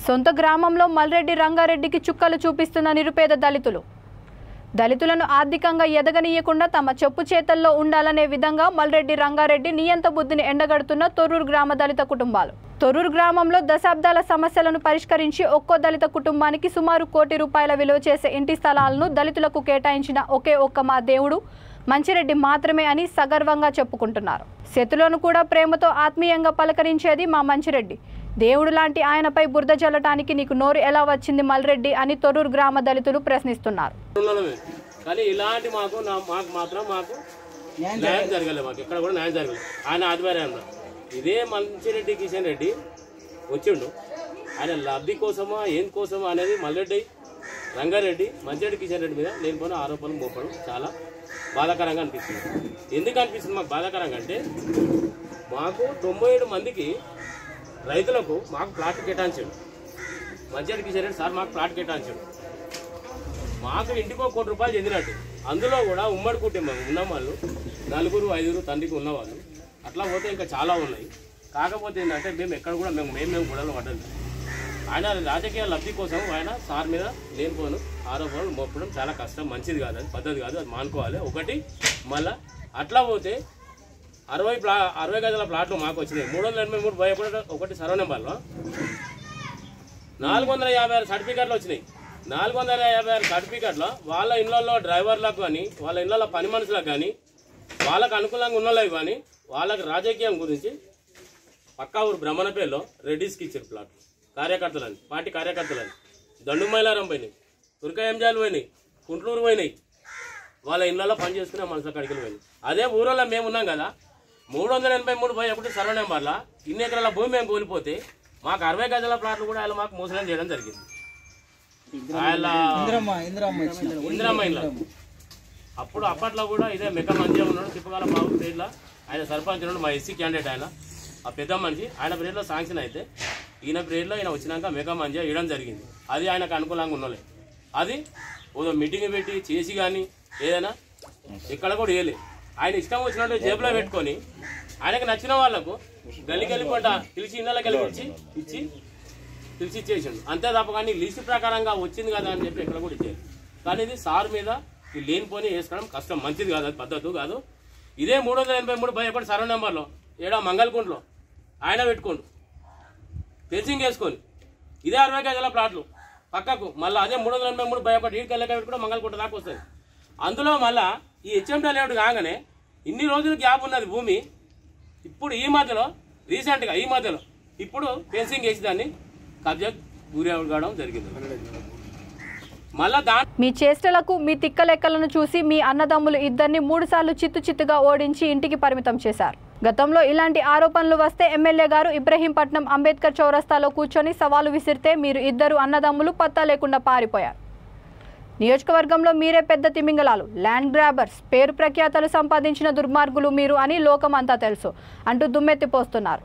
సొంత గ్రామంలో మల్రెడ్డి రంగారెడ్డికి చుక్కలు చూపిస్తున్న నిరుపేద దళితులను ఆర్థికంగా ఎదగనీయకుండా తమ చెప్పు చేతల్లో ఉండాలనే విధంగా మల్రెడ్డి రంగారెడ్డి నియంత బుద్ధిని ఎండగడుతున్న తొర్రూరు గ్రామ దళిత కుటుంబాలు. తొర్రూరు గ్రామంలో దశాబ్దాల సమస్యలను పరిష్కరించి ఒక్కో దళిత కుటుంబానికి సుమారు ₹1 కోటి విలువ చేసే ఇంటి స్థలాలను దళితులకు కేటాయించిన ఒకే ఒక్క మా దేవుడు మంచిరెడ్డి మాత్రమే అని సగర్వంగా చెప్పుకుంటున్నారు. శత్రులను కూడా ప్రేమతో ఆత్మీయంగా పలకరించేది మా మంచిరెడ్డి. దేవుడు లాంటి ఆయనపై బురద జల్లటానికి నీకు నోరు ఎలా వచ్చింది మల్రెడ్డి అని తొర్రూరు గ్రామ దళితులు ప్రశ్నిస్తున్నారు. కానీ ఇలాంటి మాకు మాత్రం న్యాయం జరగలేదు. మాకు ఇక్కడ కూడా న్యాయం జరగలేదు. ఆయన ఆధ్వర్యంలో ఇదే మంచిరెడ్డి కిషన్ రెడ్డి వచ్చిండు. ఆయన లబ్ధి కోసమా ఏం కోసమా అనేది మల్రెడ్డి రంగారెడ్డి మంచిరెడ్డి కిషన్ రెడ్డి మీద లేనిపోయిన ఆరోపణలు మోపడం చాలా బాధాకరంగా అనిపిస్తుంది. ఎందుకు అనిపిస్తుంది మాకు బాధాకరంగా అంటే, మాకు 97 మందికి రైతులకు మాకు ప్లాట్ కేటాయించాడు మంచిరెడ్డి కిషన్ రెడ్డి సార్. మాకు ప్లాట్ కేటాయించాడు. మాకు ఇంటికి ₹1 కోటి చెందినట్టు. అందులో కూడా ఉమ్మడి కుటుంబం ఉన్న వాళ్ళు 4, 5 తండ్రికి ఉన్నవాళ్ళు అట్లా పోతే ఇంకా చాలా ఉన్నాయి. కాకపోతే ఏంటంటే మేము ఎక్కడ కూడా మేము గొడవలు పడ్డాలి. ఆయన రాజకీయ లబ్ధి కోసం ఆయన సార్ మీద లేనిపోను ఆరోపణలు మోపడం చాలా కష్టం, మంచిది కాదు, అది పద్ధతి కాదు, అది మానుకోవాలి. ఒకటి మళ్ళీ అట్లా పోతే 60 గజాల ప్లాట్లు మాకు వచ్చినాయి. 383 ఒకటి సర్వ నెంబర్లో 456 సర్టిఫికెట్లు వచ్చినాయి. 456 సర్టిఫికెట్లో వాళ్ళ ఇళ్లలో డ్రైవర్లకు కానీ వాళ్ళ ఇళ్లలో పని మనుషులకు కానీ వాళ్ళకు అనుకూలంగా ఉన్నోళ్ళవి కానీ వాళ్ళకి రాజకీయం గురించి పక్కా ఊరు బ్రహ్మణపేటలో రెడ్డిస్కి ఇచ్చారు ప్లాట్. కార్యకర్తలని, పార్టీ కార్యకర్తలని దండుమైలారం పోయినాయి, తుర్కయంజాలు పోయినాయి, కుంట్లూరు పోయినాయి. వాళ్ళ ఇళ్లలో పని చేసుకునే మనుషుల కడికలు పోయినాయి. అదే ఊరిలో మేము ఉన్నాం కదా, 383 సర్వ నెంబర్ల ఇన్ని ఎకరాల భూమి మేము కోల్పోతే మాకు 60 గజాల ప్లాట్లు కూడా ఆయన మాకు మోసడం చేయడం జరిగింది. ఇందిరమ్మ ఇళ్ళ అప్పుడు అప్పట్లో కూడా ఇదే మెక్క మంచిగా ఉన్నాడు. తిప్పగాల బాబు పేర్లో ఆయన సర్పంచ్ ఉన్నాడు, మా ఎస్సీ క్యాండిడేట్ ఆయన, ఆ పెద్ద మనిషి. ఆయన పేరులో శాంక్షన్ అయితే ఈయన పేరులో ఆయన వచ్చినాక మెగా మంచిగా ఇవ్వడం జరిగింది. అది ఆయనకు అనుకూలంగా ఉన్నలే. అది ఓ మీటింగ్ పెట్టి చేసి కానీ ఏదైనా ఇక్కడ కూడా వేయలే. ఆయన ఇష్టం వచ్చినట్టు జేబులో పెట్టుకొని ఆయనకు నచ్చిన వాళ్ళకు గల్లి పంట పిలిచి ఇళ్ళకి పిలిచి ఇచ్చేసిండు. అంతే తప్ప కానీ లిస్టు ప్రకారంగా వచ్చింది కదా అని చెప్పి ఎక్కడ కూడా ఇచ్చేది. కానీ ఇది సార్ మీద ఈ లేనిపోని వేసుకోవడం కష్టం, మంచిది కాదు, అది పద్ధతి కాదు. ఇదే 383 సర్వ నెంబర్లో మంగళకుంటలో ఆయన పెట్టుకోండు ఫెన్సింగ్ వేసుకొని ఇదే 60 గజాల ప్లాట్లు పక్కకు. మళ్ళీ అదే 383 ఈడికెళ్ళక పెట్టుకుంటే మంగళకుంట దాకా వస్తుంది. అందులో మళ్ళీ ఈ హెచ్ఎంటీ లేఅవుట్ కాగానే ఇన్ని రోజులు గ్యాప్ ఉన్నది భూమి. ఇప్పుడు ఈ మధ్యలో రీసెంట్గా ఇప్పుడు ఫెన్సింగ్ వేసి దాన్ని కబ్జా గురి కావడం జరిగింది. మళ్ళా మీ చేష్టలకు మీ తిక్క లెక్కలను చూసి మీ అన్నదమ్ములు ఇద్దరిని 3 సార్లు చిత్తుగా ఓడించి ఇంటికి పరిమితం చేశారు. గతంలో ఇలాంటి ఆరోపణలు వస్తే ఎమ్మెల్యే గారు ఇబ్రహీంపట్నం అంబేద్కర్ చౌరస్తాలో కూర్చొని సవాలు విసిరితే మీరు ఇద్దరు అన్నదమ్ములు పత్తా లేకుండా పారిపోయారు. నియోజకవర్గంలో మీరే పెద్ద తిమింగలాలు, ల్యాండ్ గ్రాబర్స్, పేరు ప్రఖ్యాతలు సంపాదించిన దుర్మార్గులు మీరు అని లోకం అంతా తెలుసు అంటూ దుమ్మెత్తిపోస్తున్నారు.